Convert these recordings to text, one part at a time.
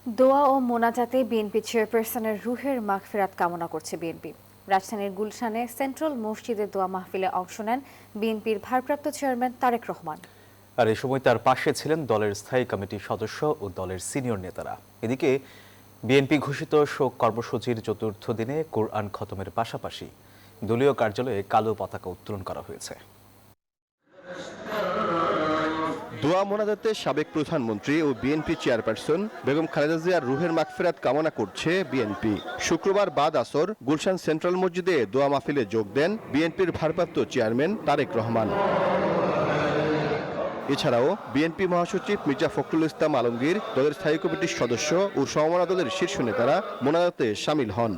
দোয়া ও মোনাজাতে বিএনপি চেয়ারপারসনের রুহের মাগফিরাত কামনা করছে বিএনপি। রাজধানীর গুলশানে সেন্ট্রাল মসজিদে দোয়া মাহফিলে অংশ নেন বিএনপির ভারপ্রাপ্ত চেয়ারম্যান তারেক রহমান। আর এই সময় তার পাশে ছিলেন দলের স্থায়ী কমিটির সদস্য ও দলের সিনিয়র নেতারা। এদিকে বিএনপি ঘোষিত শোক কর্মসূচির চতুর্থ দিনে কোরআন খতমের পাশাপাশি দলীয় কার্যালয়ে কালো পতাকা উত্তোলন করা হয়েছে। দোয়া মোনাজাতে সাবেক প্রধানমন্ত্রী ও বিএনপি চেয়ারপারসন বেগম খালেদা জিয়ার রুহের মাগফিরাত কামনা করছে বিএনপি। শুক্রবার বাদ আসর গুলশান সেন্ট্রাল মসজিদে দোয়া মাহফিলে যোগ দেন বিএনপির ভারপ্রাপ্ত চেয়ারম্যান তারেক রহমান। এছাড়াও বিএনপি মহাসচিব মির্জা ফখরুল ইসলাম আলমগীর, দলের স্থায়ী কমিটির সদস্য ও সমমনা দলের শীর্ষ নেতারা মোনাজাতে শামিল হন।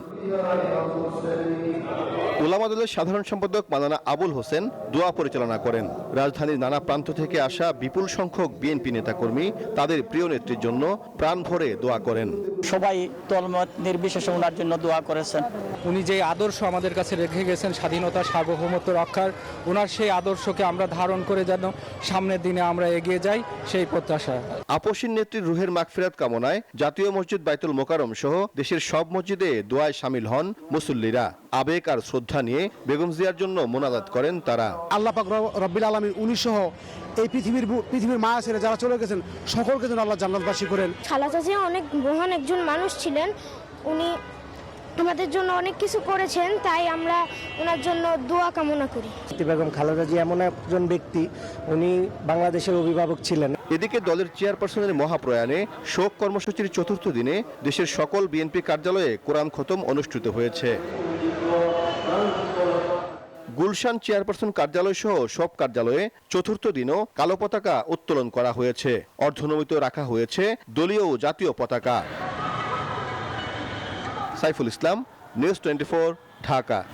ওলামা দলের সাধারণ সম্পাদক মাওলানা আবুল হোসেন দোয়া পরিচালনা করেন। রাজধানীর নানা প্রান্ত থেকে আসা বিপুল সংখ্যক বিএনপি নেতাকর্মী তাদের প্রিয় নেত্রীর জন্য প্রাণ ভরে দোয়া করেন। সবাই দলমত নির্বিশেষে ওনার জন্য দোয়া করেছেন। উনি যে আদর্শ আমাদের কাছে রেখে গেছেন স্বাধীনতা সার্বভৌমত্ব রক্ষার, ওনার সেই আদর্শকে আমরা ধারণ করে যেন সামনের দিনে আমরা এগিয়ে যাই সেই প্রত্যাশা। আপসীন নেত্রীর রুহের মাগফিরাত কামনায় জাতীয় মসজিদ বাইতুল মোকাররম সহ দেশের সব মসজিদে দোয়ায় শামিল হন মুসল্লিরা। আবেগ আর শ্রদ্ধা নিয়ে বেগম জিয়ার জন্য মোনাজাত করেন তারা। আল্লাহ পাক রব্বিল আলামিন উনি সহ এই পৃথিবীর মায়া ছেড়ে যারা চলে গেছেন সকলকে যেন আল্লাহ জান্নাতবাসী করেন। খালেদা জিয়া অনেক মহান একজন মানুষ ছিলেন, উনি আমাদের জন্য অনেক কিছু করেছেন, তাই আমরা ওনার জন্য দোয়া কামনা করি। বেগম খালেদা জিয়া এমন একজন ব্যক্তি, উনি বাংলাদেশের অভিভাবক ছিলেন। এদিকে দলের চেয়ারপারসনের মহাপ্রয়াণে শোক কর্মসূচির চতুর্থ দিনে দেশের সকল বিএনপি কার্যালয়ে কোরআন খতম অনুষ্ঠিত হয়েছে। গুলশান চেয়ারপারসন কার্যালয় সহ সব কার্যালয়ে চতুর্থ দিনও কালো পতাকা উত্তোলন করা হয়েছে। অর্ধনমিত রাখা হয়েছে দলীয় ও জাতীয় পতাকা। সাইফুল ইসলাম, নিউজ 24, ঢাকা।